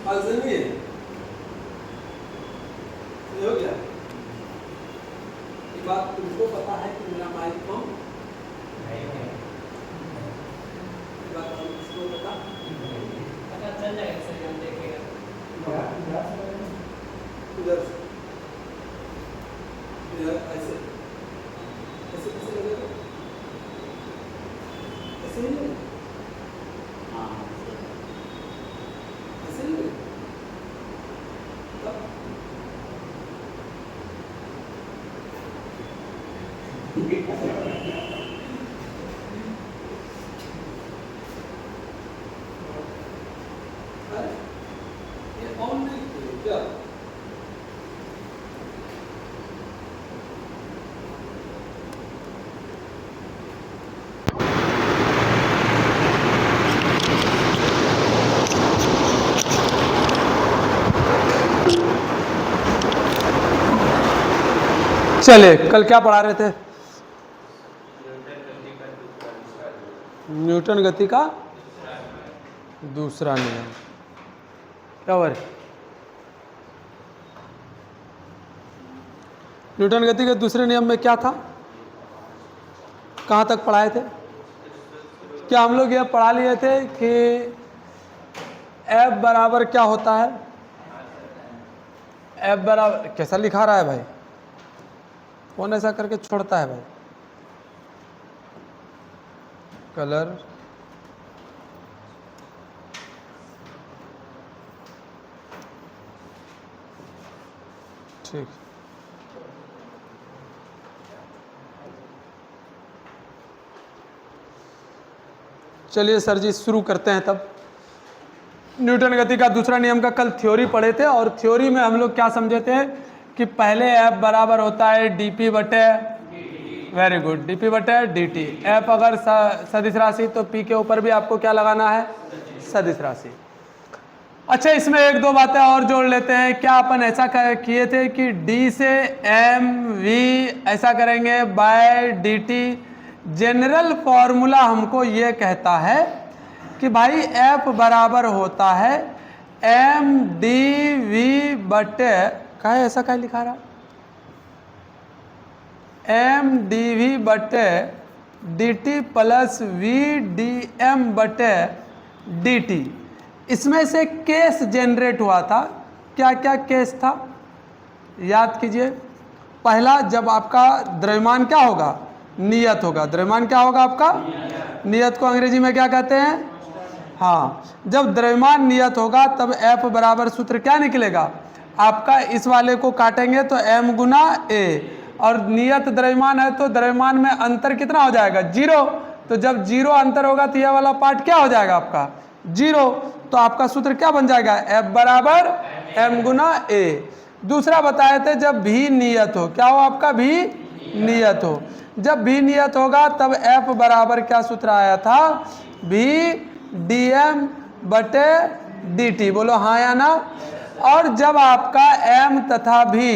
अलजेमी है, ये हो गया। ये बात तुमको पता है कि मेरा माइक कम नहीं है, ये बात किसको पता चल जाएगा सर, हम देखेगा उधर ऐसे ऐसे कैसे लगेगा, ऐसे ही लगेगा, हाँ ऐसे ही लगेगा। ये ऑन नहीं क्या? चले, कल क्या पढ़ा रहे थे? न्यूटन गति का दूसरा नियम। क्या हुआ? न्यूटन गति के दूसरे नियम में क्या था? कहाँ तक पढ़ाए थे? क्या हम लोग यह पढ़ा लिए थे कि F बराबर क्या होता है? F बराबर कैसा लिखा रहा है भाई? कौन ऐसा करके छोड़ता है भाई? कलर ठीक। चलिए सर जी शुरू करते हैं तब। न्यूटन गति का दूसरा नियम का कल थ्योरी पढ़े थे और थ्योरी में हम लोग क्या समझे थे कि पहले F बराबर होता है dp बटे, वेरी गुड, dp बटे dt। F अगर सदिश राशि तो p के ऊपर भी आपको क्या लगाना है? सदिश राशि। अच्छा, इसमें एक दो बातें और जोड़ लेते हैं। क्या अपन ऐसा किए थे कि d से mv ऐसा करेंगे बाय dt। जनरल फॉर्मूला हमको ये कहता है कि भाई F बराबर होता है mdv बटे, क्या है ऐसा क्या लिखा रहा? mdv बटे dt प्लस vdm बटे dt। इसमें से केस जनरेट हुआ था। क्या क्या केस था याद कीजिए। पहला, जब आपका द्रव्यमान क्या होगा? नियत होगा। द्रव्यमान क्या होगा आपका? नियत को अंग्रेजी में क्या कहते हैं? हाँ, जब द्रव्यमान नियत होगा तब F बराबर सूत्र क्या निकलेगा आपका? इस वाले को काटेंगे तो m गुना a, और नियत द्रव्यमान है तो द्रव्यमान में अंतर कितना हो जाएगा? जीरो। तो जब जीरो अंतर होगा तो यह वाला पार्ट क्या हो जाएगा आपका? जीरो। तो आपका सूत्र क्या बन जाएगा? F बराबर m गुना a। दूसरा बताए थे जब भी नियत हो, क्या हो आपका? भी नियत हो। जब भी नियत होगा तब F बराबर क्या सूत्र आया था? भी dm बटे dt। बोलो हाँ या ना। और जब आपका m तथा भी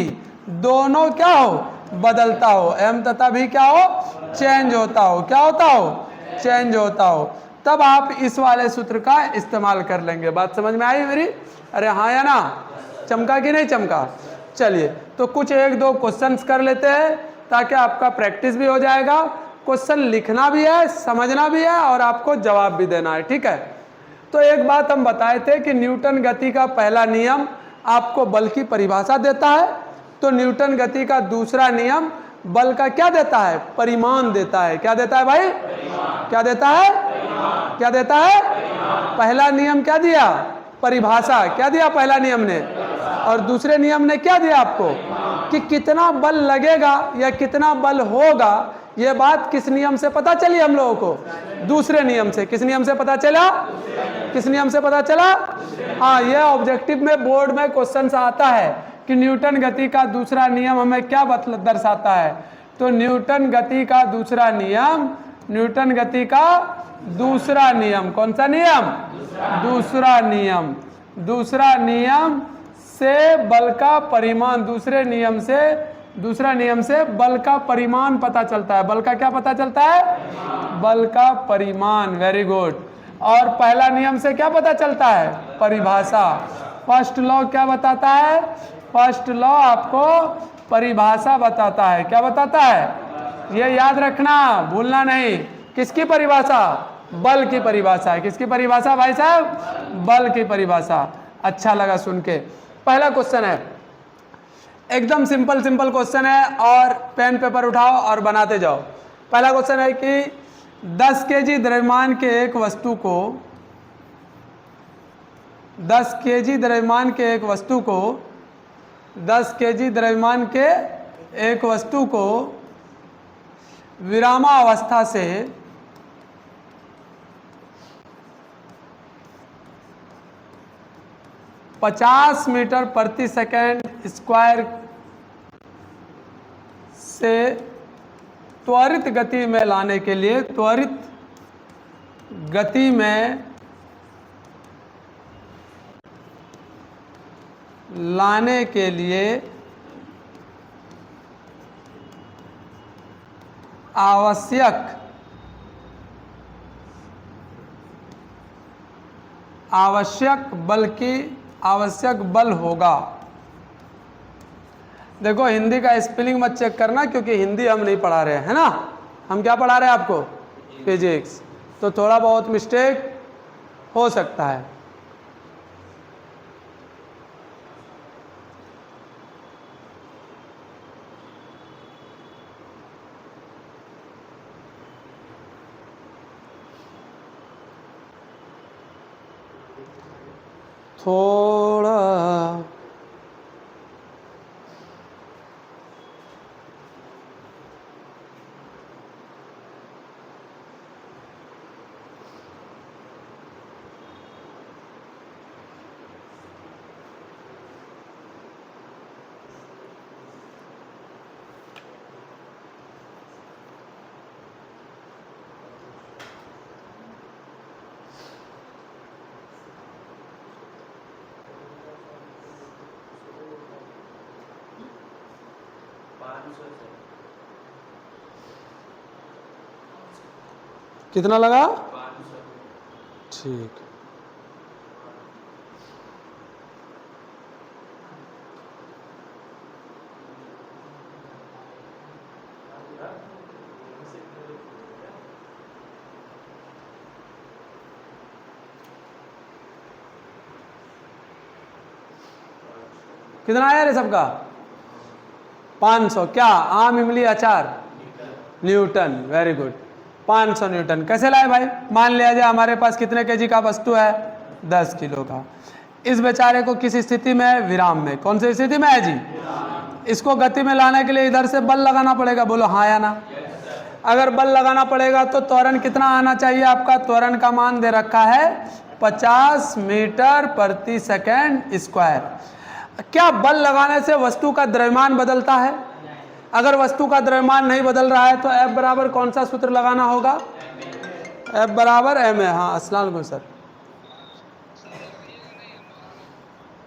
दोनों क्या हो? बदलता हो। m तथा भी क्या हो? चेंज होता हो। क्या होता हो? चेंज होता हो। तब आप इस वाले सूत्र का इस्तेमाल कर लेंगे। बात समझ में आई मेरी? अरे हाँ या ना? चमका कि नहीं चमका? चलिए तो कुछ एक दो क्वेश्चंस कर लेते हैं ताकि आपका प्रैक्टिस भी हो जाएगा। क्वेश्चन लिखना भी है, समझना भी है और आपको जवाब भी देना है, ठीक है? तो एक बात हम बताए थे कि न्यूटन गति का पहला नियम आपको बल की परिभाषा देता है, तो न्यूटन गति का दूसरा नियम बल का क्या देता है? परिमाण देता है। क्या देता है भाई? क्या देता है? क्या देता है? पहला नियम क्या दिया? परिभाषा। क्या दिया पहला नियम ने? और दूसरे नियम ने क्या दिया आपको? कि कितना बल लगेगा या कितना बल होगा, ये बात किस नियम से पता चली हम लोगों को? दूसरे नियम से। किस नियम से पता चला? किस नियम से पता चला? हाँ, ये ऑब्जेक्टिव में बोर्ड में क्वेश्चन आता है कि न्यूटन गति का दूसरा नियम हमें क्या दर्शाता है। तो न्यूटन गति का दूसरा नियम, न्यूटन गति का दूसरा नियम, कौन सा नियम? दूसरा नियम। दूसरा नियम से बल का परिमाण, दूसरे नियम से, दूसरा नियम से बल का परिमाण पता चलता है। बल का क्या पता चलता है? बल का परिमाण। Very good. और पहला नियम से क्या पता चलता है? परिभाषा। फर्स्ट लॉ क्या बताता है? फर्स्ट लॉ आपको परिभाषा बताता है। क्या बताता है? ये याद रखना, भूलना नहीं। किसकी परिभाषा? बल की परिभाषा है। किसकी परिभाषा भाई साहब? बल की परिभाषा। अच्छा लगा सुन के। पहला क्वेश्चन है, एकदम सिंपल सिंपल क्वेश्चन है, और पेन पेपर उठाओ और बनाते जाओ। पहला क्वेश्चन है कि 10 केजी द्रव्यमान के एक वस्तु को 10 केजी द्रव्यमान के एक वस्तु को 10 केजी द्रव्यमान के एक वस्तु को विरामावस्था से 50 मीटर प्रति सेकंड स्क्वायर से त्वरित गति में लाने के लिए, त्वरित गति में लाने के लिए आवश्यक बल होगा। देखो हिंदी का स्पेलिंग मत चेक करना, क्योंकि हिंदी हम नहीं पढ़ा रहे हैं ना, हम क्या पढ़ा रहे हैं आपको? फिजिक्स। तो थोड़ा बहुत मिस्टेक हो सकता है। थोड़ा कितना लगा? 500। ठीक। कितना आया रे सबका? 500। क्या? आम, इमली, अचार? न्यूटन। Very good. 500 न्यूटन। कैसे लाए भाई? मान लिया जाए हमारे पास कितने केजी का वस्तु है? 10 किलो का। इस बेचारे को किस स्थिति में है? विराम में। कौन सी स्थिति में है जी? इसको गति में लाने के लिए इधर से बल लगाना पड़ेगा। बोलो हाँ या ना? अगर बल लगाना पड़ेगा तो त्वरण कितना आना चाहिए आपका? त्वरण का मान दे रखा है 50 मीटर प्रति सेकंड स्क्वायर। क्या बल लगाने से वस्तु का द्रव्यमान बदलता है? अगर वस्तु का द्रव्यमान नहीं बदल रहा है तो F बराबर कौन सा सूत्र लगाना होगा? F बराबर ma। हाँ अस्सलाम वालेकुम सर।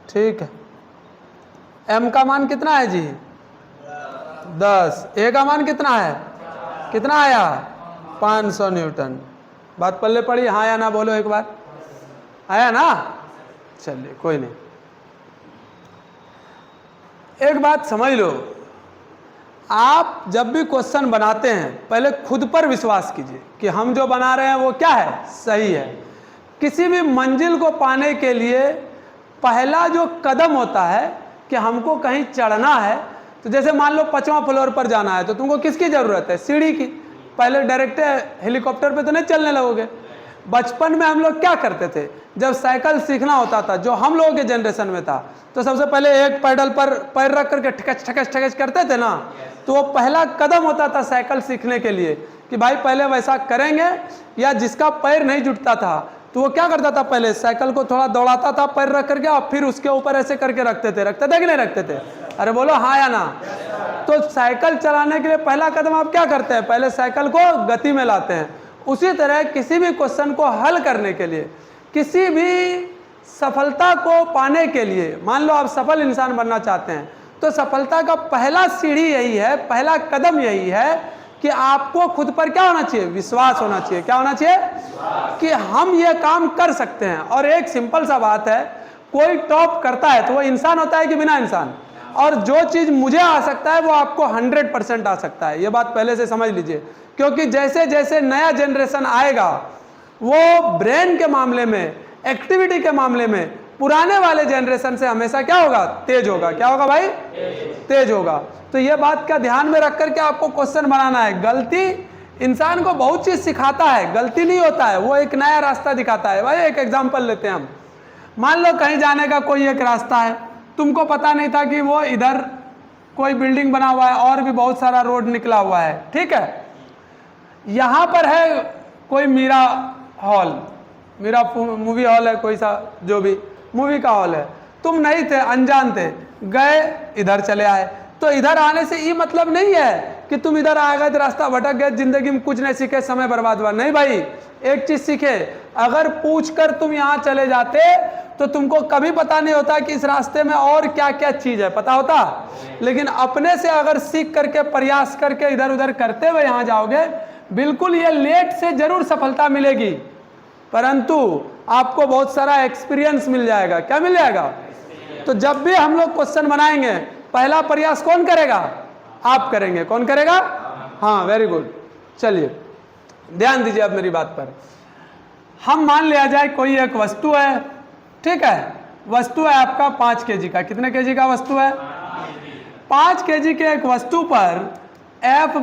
ठीक है। m का मान कितना है जी? 10। a का मान कितना है? कितना आया? 500 न्यूटन। बात पल्ले पड़ी? हाँ या ना बोलो एक बार। आया ना? चलिए कोई नहीं। एक बात समझ लो, आप जब भी क्वेश्चन बनाते हैं पहले खुद पर विश्वास कीजिए कि हम जो बना रहे हैं वो क्या है? सही है। किसी भी मंजिल को पाने के लिए पहला जो कदम होता है कि हमको कहीं चढ़ना है, तो जैसे मान लो 5वां फ्लोर पर जाना है तो तुमको किसकी ज़रूरत है? सीढ़ी की। पहले डायरेक्ट हेलीकॉप्टर पे तो नहीं चलने लगोगे। बचपन में हम लोग क्या करते थे? जब साइकिल सीखना होता था, जो हम लोगों के जनरेशन में था, तो सबसे पहले एक पैडल पर पैर रख करके ठकच ठकच ठकच करते थे ना। तो वो पहला कदम होता था साइकिल सीखने के लिए कि भाई पहले वैसा करेंगे। या जिसका पैर नहीं जुटता था तो वो क्या करता था? पहले साइकिल को थोड़ा दौड़ाता था पैर रख करके, और फिर उसके ऊपर ऐसे करके रखते थे कि नहीं रखते थे? अरे बोलो हाँ या ना? तो साइकिल चलाने के लिए पहला कदम आप क्या करते हैं? पहले साइकिल को गति में लाते हैं। उसी तरह किसी भी क्वेश्चन को हल करने के लिए, किसी भी सफलता को पाने के लिए, मान लो आप सफल इंसान बनना चाहते हैं, तो सफलता का पहला सीढ़ी यही है, पहला कदम यही है कि आपको खुद पर क्या होना चाहिए? विश्वास होना चाहिए। क्या होना चाहिए? कि हम ये काम कर सकते हैं। और एक सिंपल सा बात है, कोई टॉप करता है तो वो इंसान होता है कि बिना इंसान, और जो चीज मुझे आ सकता है वो आपको 100% आ सकता है। ये बात पहले से समझ लीजिए, क्योंकि जैसे जैसे नया जनरेशन आएगा वो ब्रेन के मामले में, एक्टिविटी के मामले में पुराने वाले जनरेशन से हमेशा क्या होगा, तेज होगा। क्या होगा भाई, तेज होगा। तो ये बात का ध्यान में रख करके आपको क्वेश्चन बनाना है। गलती इंसान को बहुत चीज सिखाता है, गलती नहीं होता है, वो एक नया रास्ता दिखाता है। भाई एक एग्जांपल लेते हैं हम, मान लो कहीं जाने का कोई एक रास्ता है, तुमको पता नहीं था कि वो इधर कोई बिल्डिंग बना हुआ है और भी बहुत सारा रोड निकला हुआ है, ठीक है। यहाँ पर है कोई Meera hall, Meera movie hall है, कोई सा जो भी मूवी का हॉल है, तुम नहीं थे, अनजान थे, गए इधर चले आए। तो इधर आने से ये मतलब नहीं है कि तुम इधर आ गए तो रास्ता भटक गए, जिंदगी में कुछ नहीं सीखे, समय बर्बाद हुआ। नहीं भाई, एक चीज सीखे, अगर पूछकर तुम यहाँ चले जाते तो तुमको कभी पता नहीं होता कि इस रास्ते में और क्या क्या चीज है, पता होता। लेकिन अपने से अगर सीख करके प्रयास करके इधर उधर करते हुए यहाँ जाओगे, बिल्कुल ये लेट से जरूर सफलता मिलेगी, परंतु आपको बहुत सारा एक्सपीरियंस मिल जाएगा। क्या मिल जाएगा? तो जब भी हम लोग क्वेश्चन बनाएंगे, पहला प्रयास कौन करेगा? आप करेंगे। कौन करेगा? हाँ, वेरी गुड। चलिए ध्यान दीजिए अब मेरी बात पर। हम मान लिया जाए कोई एक वस्तु है, ठीक है, वस्तु है आपका 5 kg का। कितने kg का वस्तु है? 5 kg के एक वस्तु पर F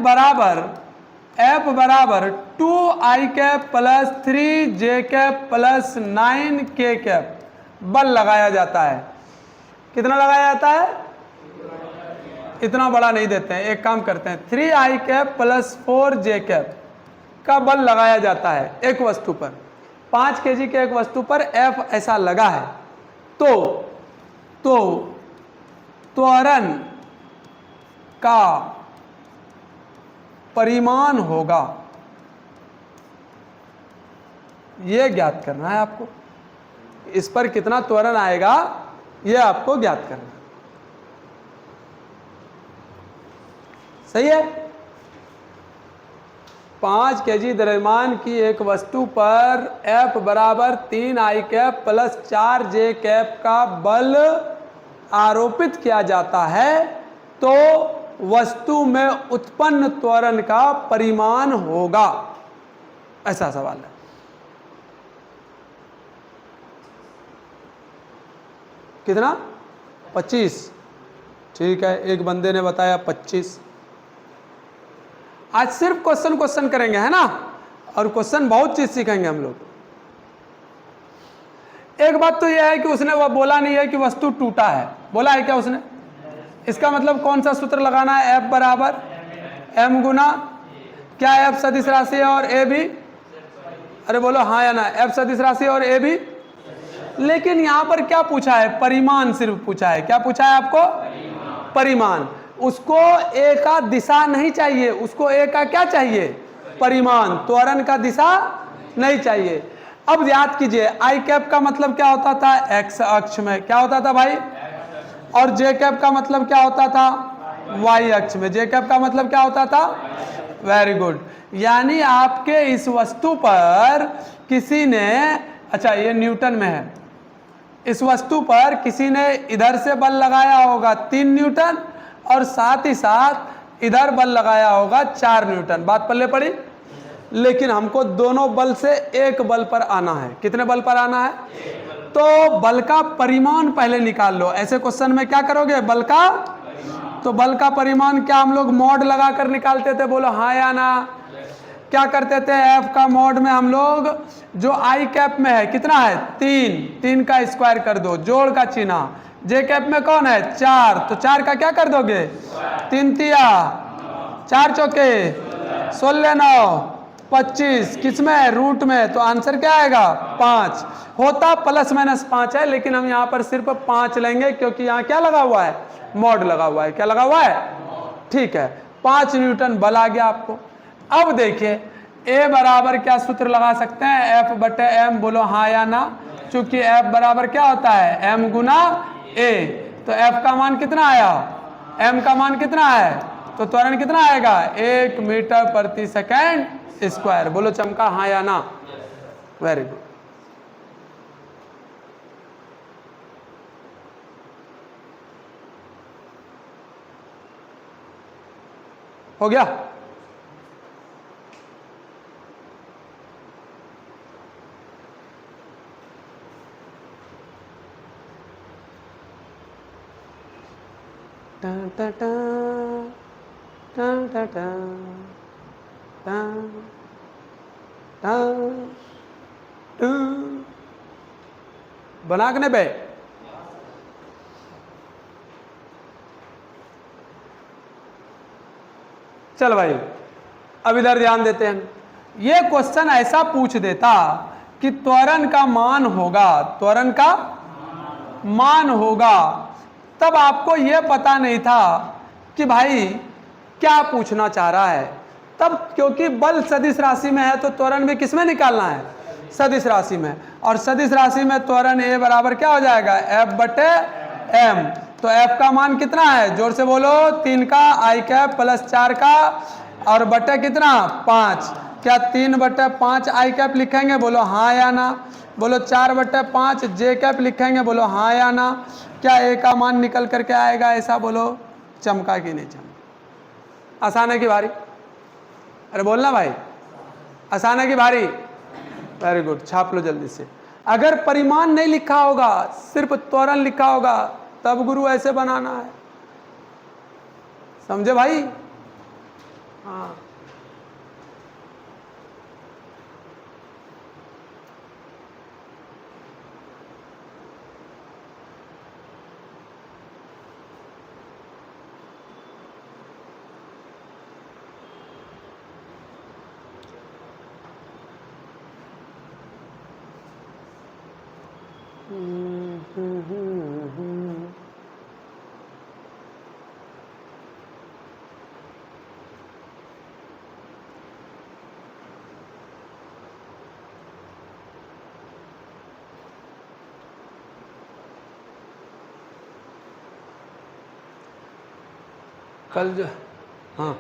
बराबर 2i cap plus 3j cap plus 9k cap बल लगाया जाता है। कितना लगाया जाता है? इतना बड़ा नहीं देते हैं, एक काम करते हैं, 3i cap plus 4j cap का बल लगाया जाता है एक वस्तु पर। 5 kg के एक वस्तु पर F ऐसा लगा है, तो त्वरण का परिमाण होगा, ये ज्ञात करना है आपको। इस पर कितना त्वरण आएगा ये आपको ज्ञात करना है। सही है? 5 kg द्रव्यमान की एक वस्तु पर F बराबर 3i cap plus 4j cap का बल आरोपित किया जाता है, तो वस्तु में उत्पन्न त्वरण का परिमाण होगा। ऐसा सवाल है। कितना? 25। ठीक है, एक बंदे ने बताया 25। आज सिर्फ क्वेश्चन करेंगे, है ना, और क्वेश्चन बहुत चीज सीखेंगे हम लोग। एक बात तो यह है कि उसने वह बोला नहीं है कि वस्तु टूटा है, बोला है क्या उसने? इसका मतलब कौन सा सूत्र लगाना है? F बराबर m गुना क्या? F सदिश राशि है और a भी, अरे बोलो हाँ या ना, F सदिश राशि और a भी। लेकिन यहां पर क्या पूछा है? परिमाण सिर्फ पूछा है। क्या पूछा है आपको? परिमाण। उसको a का दिशा नहीं चाहिए, उसको a का क्या चाहिए? परिमाण। त्वरण का दिशा नहीं चाहिए। अब याद कीजिए, आई कैप का मतलब क्या होता था? एक्स अक्ष में। क्या होता था भाई? और जे कैप का मतलब क्या होता था? वाई अक्ष में। जे कैप का मतलब क्या होता था? Very good. यानी आपके इस वस्तु पर किसी ने, अच्छा ये न्यूटन में है, इस वस्तु पर किसी ने इधर से बल लगाया होगा 3 न्यूटन और साथ ही साथ इधर बल लगाया होगा 4 न्यूटन। बात पल्ले पड़ी? लेकिन हमको दोनों बल से एक बल पर आना है। कितने बल पर आना है? तो बल का परिमाण पहले निकाल लो। ऐसे क्वेश्चन में क्या करोगे? बल का, तो बल का परिमाण क्या हम लोग मॉड लगा कर निकालते थे? बोलो हाँ या ना। क्या करते थे? F का मॉड में हम लोग जो आई कैप में है कितना है? 3 का स्क्वायर कर दो, जोड़ का चिन्ह। जे कैप में कौन है? 4, तो 4 का क्या कर दोगे? 3 तिया 4 चौके 16 9 25। किसमें? रूट में। तो आंसर क्या आएगा? 5। होता प्लस माइनस 5 है, लेकिन हम यहाँ पर सिर्फ 5 लेंगे क्योंकि यहाँ क्या लगा हुआ है? मॉड लगा हुआ है। क्या लगा हुआ है? ठीक है, 5 न्यूटन बल आ गया आपको। अब देखिए A बराबर क्या सूत्र लगा सकते हैं? F बटे M। बोलो हाँ या ना। चूंकि F बराबर क्या होता है? M Guna A। तो F का मान कितना आया? M का मान कितना है? तो त्वरण कितना आएगा? 1 मीटर प्रति सेकेंड स्क्वायर। बोलो चमका हाँ या ना। Very good. हो गया? टा टा टा टा टा टा टा टा टा। बना के नहीं बे? चल भाई, अब इधर ध्यान देते हैं। ये क्वेश्चन ऐसा पूछ देता कि त्वरण का मान होगा, त्वरण का मान होगा, तब आपको यह पता नहीं था कि भाई क्या पूछना चाह रहा है। तब क्योंकि बल सदिश राशि में है तो त्वरण भी किस में निकालना है? सदिश राशि में। और सदिश राशि में त्वरण ए बराबर क्या हो जाएगा? F बटे m। तो F का मान कितना है? जोर से बोलो, 3 का आई कैप प्लस 4 का और बटे कितना? 5। क्या 3 बटे 5 आई कैप लिखेंगे? बोलो हाँ या ना। बोलो 4 बटे 5 जे कैप लिखेंगे? बोलो हाँ या ना। क्या ए का मान निकल करके आएगा? ऐसा बोलो, चमका कि नहीं चमका? आसान है कि भारी? अरे बोलना भाई, आसान है कि भारी? वेरी गुड, छाप लो जल्दी से। अगर परिमाण नहीं लिखा होगा, सिर्फ त्वरण लिखा होगा, तब गुरु ऐसे बनाना है। समझे भाई? हाँ। कल जो हाँ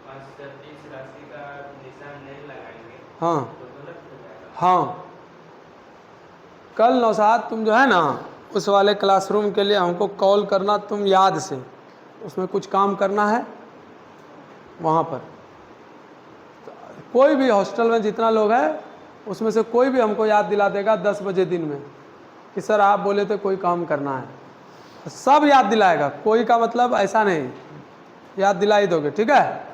राशि का निशान नहीं लगाएंगे हाँ तो गलत हो जाएगा। हाँ, कल नौशाद तुम जो है ना उस वाले क्लासरूम के लिए हमको कॉल करना, तुम याद से, उसमें कुछ काम करना है वहाँ पर। कोई भी हॉस्टल में जितना लोग है उसमें से कोई भी हमको याद दिला देगा 10 बजे दिन में कि सर आप बोले थे कोई काम करना है, सब याद दिलाएगा। कोई का मतलब ऐसा नहीं, याद दिला ही दोगे, ठीक है?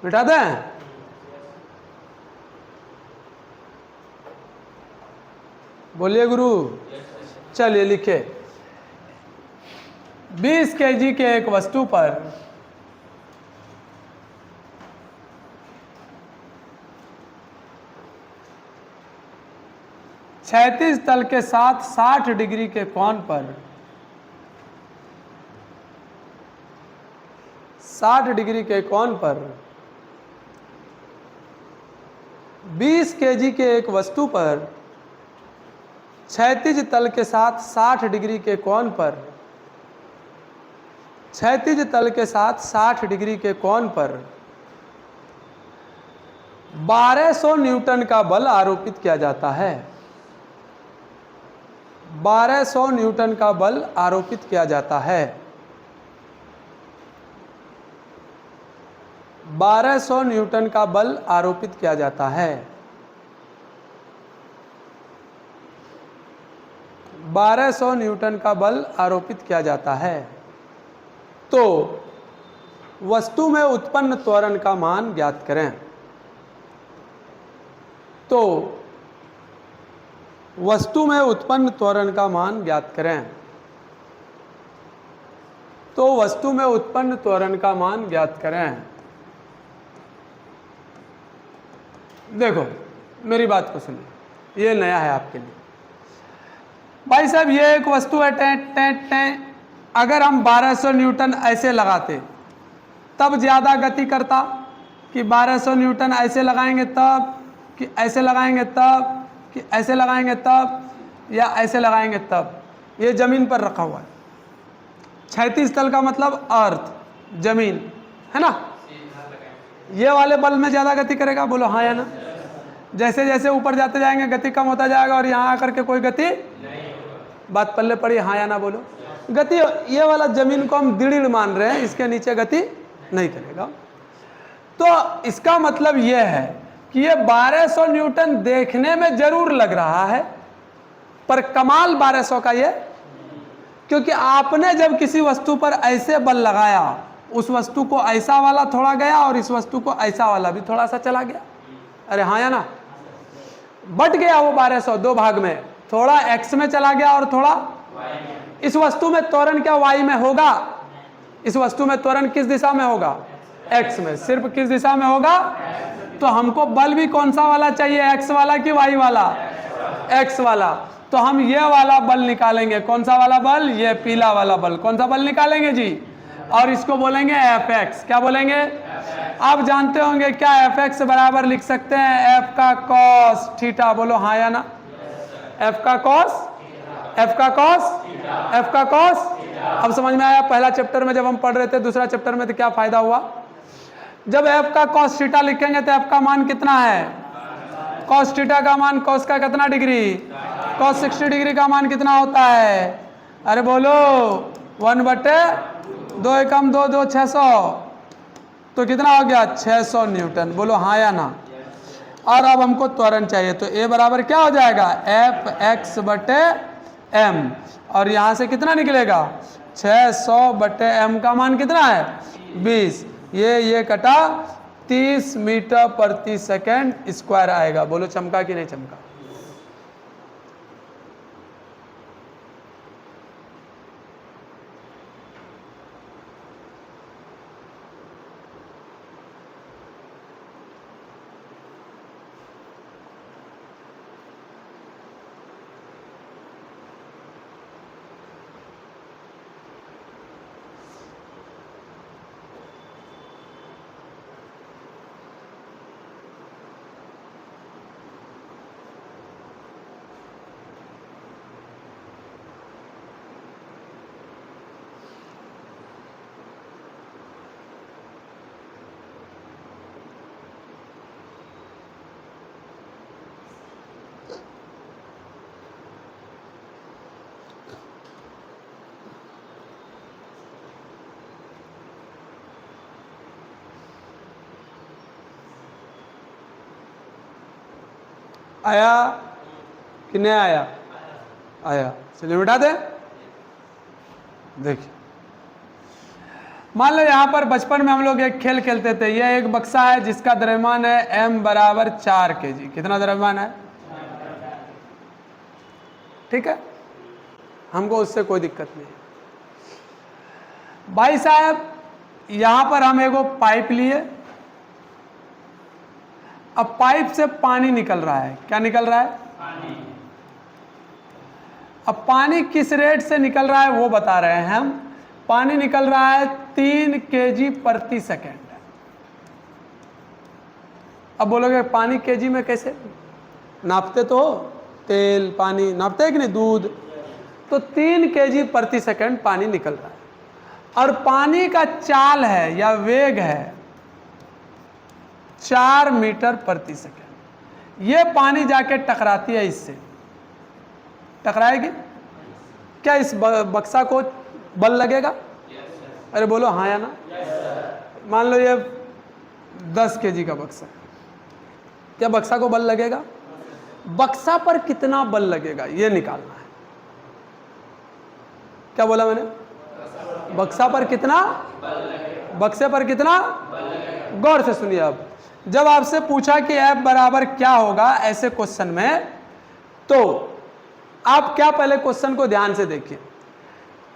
मिटा दें? बोलिए गुरु। चलिए लिखे, 20 kg के एक वस्तु पर क्षैतिज तल के साथ 60 डिग्री के कोण पर 60 डिग्री के कोण पर 20 kg के एक वस्तु पर क्षैतिज तल के साथ 60 डिग्री के कोण पर क्षैतिज तल के साथ 60 डिग्री के कोण पर 1200 न्यूटन का बल आरोपित किया जाता है। 1200 न्यूटन का बल आरोपित किया जाता है। 1200 न्यूटन का बल आरोपित किया जाता है। 1200 न्यूटन का बल आरोपित किया जाता है। तो वस्तु में उत्पन्न त्वरण का मान ज्ञात करें। तो वस्तु में उत्पन्न त्वरण का मान ज्ञात करें। तो वस्तु में उत्पन्न त्वरण का मान ज्ञात करें। देखो मेरी बात को सुनिए, ये नया है आपके लिए। भाई साहब ये एक वस्तु है, टें टें टें। अगर हम 1200 न्यूटन ऐसे लगाते तब ज़्यादा गति करता कि 1200 न्यूटन ऐसे लगाएंगे तब, कि ऐसे लगाएंगे तब, कि ऐसे लगाएंगे तब, या ऐसे लगाएंगे तब। ये ज़मीन पर रखा हुआ है। क्षैतिज तल का मतलब अर्थ, जमीन है ना। ये वाले बल में ज़्यादा गति करेगा? बोलो हाँ या ना। जैसे जैसे ऊपर जाते जाएंगे गति कम होता जाएगा और यहाँ आकर के कोई गति बात पल्ले पड़ी, हाँ या ना बोलो। गति ये वाला जमीन को हम दृढ़ मान रहे हैं, इसके नीचे गति नहीं करेगा। तो इसका मतलब यह है कि ये 1200 न्यूटन देखने में जरूर लग रहा है, पर कमाल 1200 का ये, क्योंकि आपने जब किसी वस्तु पर ऐसे बल लगाया, उस वस्तु को ऐसा वाला थोड़ा गया और इस वस्तु को ऐसा वाला भी थोड़ा सा चला गया। अरे हाँ या ना, बट गया वो 1200 दो भाग में, थोड़ा x में चला गया और थोड़ा इस वस्तु में त्वरण क्या y में होगा? इस वस्तु में त्वरण किस दिशा में होगा? x में। सिर्फ किस दिशा में होगा? तो हमको बल भी कौन सा वाला चाहिए, x वाला कि y वाला? x वाला। तो हम ये वाला बल निकालेंगे। कौन सा वाला बल? ये पीला वाला बल। कौन सा बल निकालेंगे जी? और इसको बोलेंगे Fx। क्या बोलेंगे? आप जानते होंगे क्या Fx बराबर लिख सकते हैं F का cos थीटा। बोलो हाँ या ना। F का cos, F का cos, F का cos। अब समझ में आया? पहला चैप्टर में जब हम पढ़ रहे थे, दूसरा चैप्टर में तो क्या फायदा हुआ? जब F का cos थीटा लिखेंगे तो F का मान कितना है? cos थीटा का मान cos का कितना डिग्री? cos 60 डिग्री का मान कितना होता है? अरे बोलो 1/2 एकम 2 2 600, तो कितना हो गया? 600 न्यूटन। बोलो हाँ या ना। और अब हमको त्वरण चाहिए, तो A बराबर क्या हो जाएगा? Fx/m। और यहाँ से कितना निकलेगा? 600/m का मान कितना है? 20। ये कटा 30 मीटर प्रति सेकंड स्क्वायर आएगा। बोलो चमका कि नहीं चमका? आया कि नहीं आया? आया। चलिए मिटा दे। देखिए, मान लो यहाँ पर बचपन में हम लोग एक खेल खेलते थे। यह एक बक्सा है जिसका द्रव्यमान है m बराबर 4 kg। कितना द्रव्यमान है? ठीक है, हमको उससे कोई दिक्कत नहीं। भाई साहब, यहाँ पर हम एगो पाइप लिए। अब पाइप से पानी निकल रहा है। क्या निकल रहा है? पानी। अब पानी किस रेट से निकल रहा है वो बता रहे हैं हम। पानी निकल रहा है 3 kg प्रति सेकेंड। अब बोलोगे पानी केजी में कैसे नापते? तो तेल पानी नापते हैं कि नहीं, दूध। तो 3 kg प्रति सेकेंड पानी निकल रहा है, और पानी का चाल है या वेग है 4 मीटर प्रति सेकेंड। ये पानी जाके टकराती है इससे, टकराएगी क्या? इस बक्सा को बल लगेगा? अरे बोलो हाँ या ना। मान लो ये 10 kg का बक्सा है, क्या बक्सा को बल लगेगा? बक्सा पर कितना बल लगेगा ये निकालना है। क्या बोला मैंने? बक्सा पर कितना? बक्से पर कितना? गौर से सुनिए। अब जब आपसे पूछा कि F बराबर क्या होगा ऐसे क्वेश्चन में, तो आप क्या पहले क्वेश्चन को ध्यान से देखिए।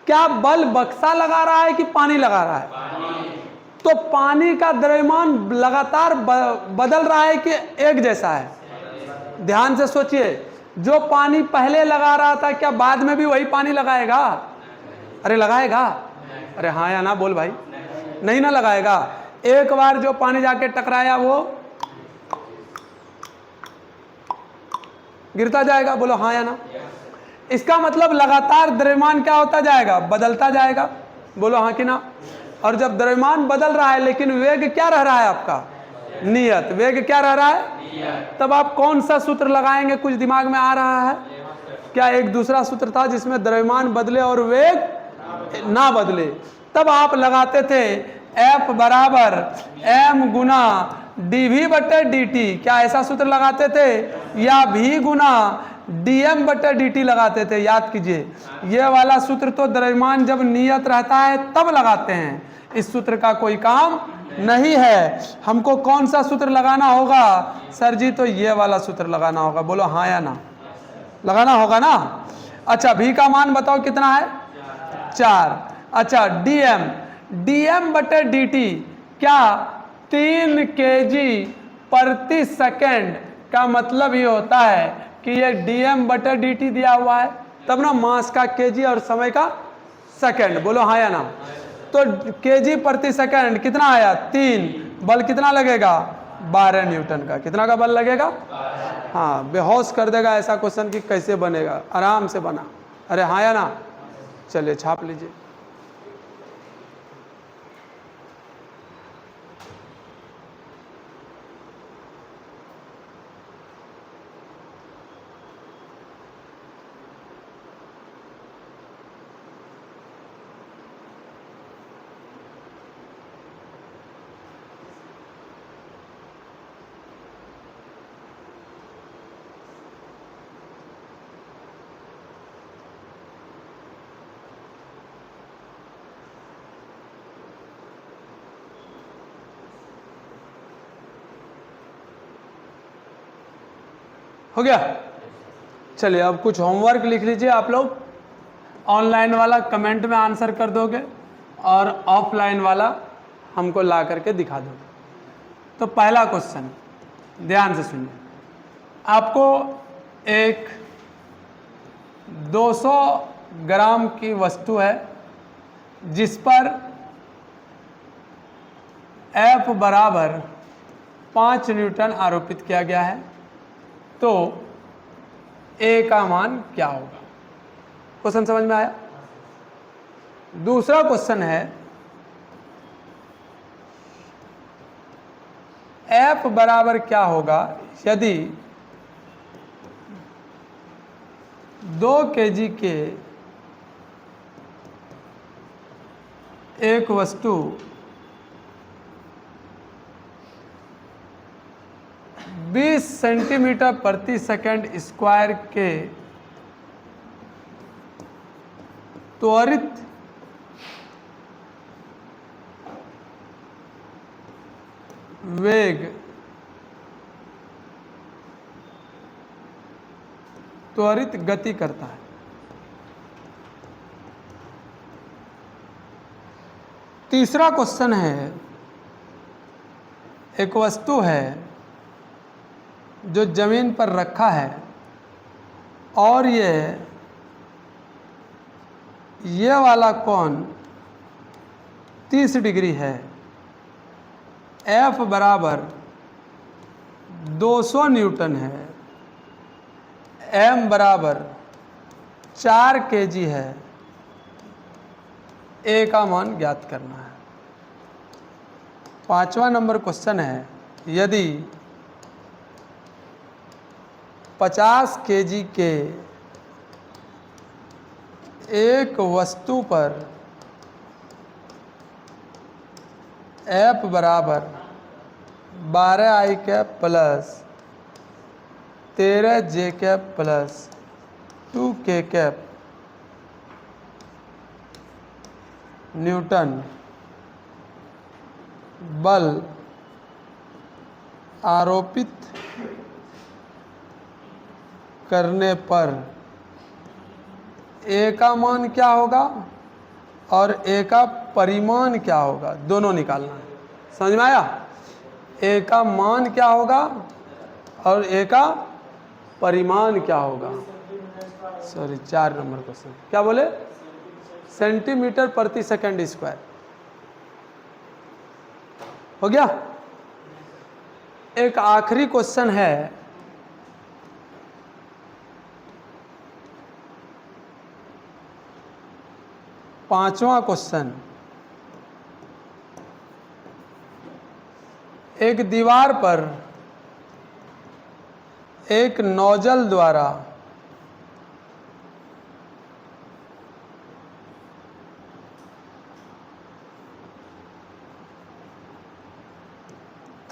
क्या बल बक्सा लगा रहा है कि पानी लगा रहा है? पानी। तो पानी का द्रव्यमान लगातार बदल रहा है कि एक जैसा है? ध्यान से सोचिए। जो पानी पहले लगा रहा था क्या बाद में भी वही पानी लगाएगा? अरे लगाएगा। अरे हाँ या ना बोल भाई। नहीं ना लगाएगा। एक बार जो पानी जाके टकराया वो गिरता जाएगा। बोलो हाँ या ना। इसका मतलब लगातार द्रव्यमान क्या होता जाएगा? बदलता जाएगा। बोलो हाँ कि ना। और जब द्रव्यमान बदल रहा है लेकिन वेग क्या रह रहा है आपका? नियत। वेग क्या रह रहा है? तब आप कौन सा सूत्र लगाएंगे? कुछ दिमाग में आ रहा है? क्या एक दूसरा सूत्र था जिसमें द्रव्यमान बदले और वेग ना बदले? तब आप लगाते थे F बराबर m गुना dv बटे dt। क्या ऐसा सूत्र लगाते थे? या v गुना dm बटे dt लगाते थे? याद कीजिए, ये वाला सूत्र तो द्रव्यमान जब नियत रहता है तब लगाते हैं, इस सूत्र का कोई काम नहीं है। हमको कौन सा सूत्र लगाना होगा सर जी? तो ये वाला सूत्र लगाना होगा। बोलो हाँ या ना? लगाना होगा ना? अच्छा, v का मान बताओ कितना है? 4। अच्छा, dm बटे dt, क्या 3 kg प्रति सेकेंड का मतलब ये होता है कि ये dm बटे dt दिया हुआ है, तब ना मास का kg और समय का सेकेंड। बोलो हाँ या ना? तो kg प्रति सेकेंड कितना आया? 3। बल कितना लगेगा? 12 न्यूटन का। कितना का बल लगेगा? हाँ, बेहोश कर देगा ऐसा क्वेश्चन कि कैसे बनेगा, आराम से बना। अरे हाँ या ना? चलिए छाप लीजिए। हो गया? चलिए अब कुछ होमवर्क लिख लीजिए आप लोग। ऑनलाइन वाला कमेंट में आंसर कर दोगे और ऑफलाइन वाला हमको ला करके दिखा दोगे। तो पहला क्वेश्चन ध्यान से सुनिए। आपको एक 200 ग्राम की वस्तु है जिस पर F बराबर 5 न्यूटन आरोपित किया गया है, तो A का मान क्या होगा? क्वेश्चन समझ में आया? दूसरा क्वेश्चन है F बराबर क्या होगा यदि 2 kg के एक वस्तु 20 सेंटीमीटर प्रति सेकंड स्क्वायर के त्वरित वेग त्वरित गति करता है। तीसरा क्वेश्चन है, एक वस्तु है जो जमीन पर रखा है और ये वाला कोण 30 डिग्री है। F बराबर 200 न्यूटन है, M बराबर 4 kg है। A का मान ज्ञात करना है। 5वां नंबर क्वेश्चन है, यदि 50 kg के एक वस्तु पर F बराबर 12i cap plus 13j cap plus 2k cap Newton बल आरोपित करने पर A का मान क्या होगा और A का परिमाण क्या होगा, दोनों निकालना है। समझ में आया? A का मान क्या होगा और A का परिमाण क्या होगा। सॉरी, 4 नंबर क्वेश्चन क्या बोले? सेंटीमीटर प्रति सेकंड स्क्वायर। हो गया? एक आखिरी क्वेश्चन है, पांचवा क्वेश्चन। एक दीवार पर एक नोजल द्वारा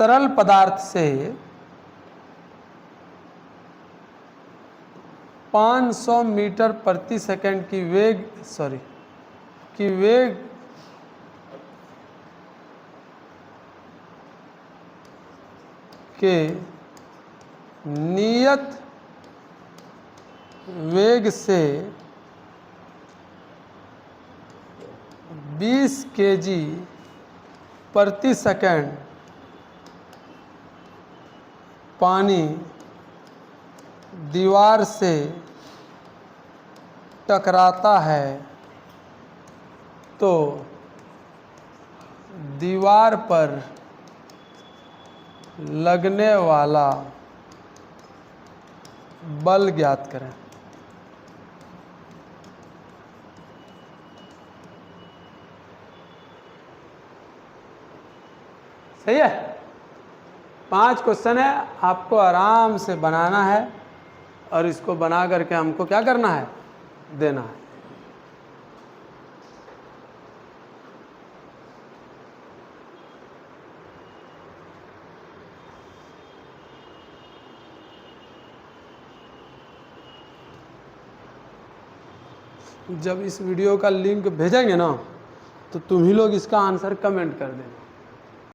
तरल पदार्थ से 500 मीटर प्रति सेकंड की वेग के नियत वेग से 20 kg प्रति सेकंड पानी दीवार से टकराता है तो दीवार पर लगने वाला बल ज्ञात करें। सही है। 5 क्वेश्चन है, आपको आराम से बनाना है और इसको बना करके हमको क्या करना है, देना है। जब इस वीडियो का लिंक भेजेंगे ना तो तुम ही लोग इसका आंसर कमेंट कर देना।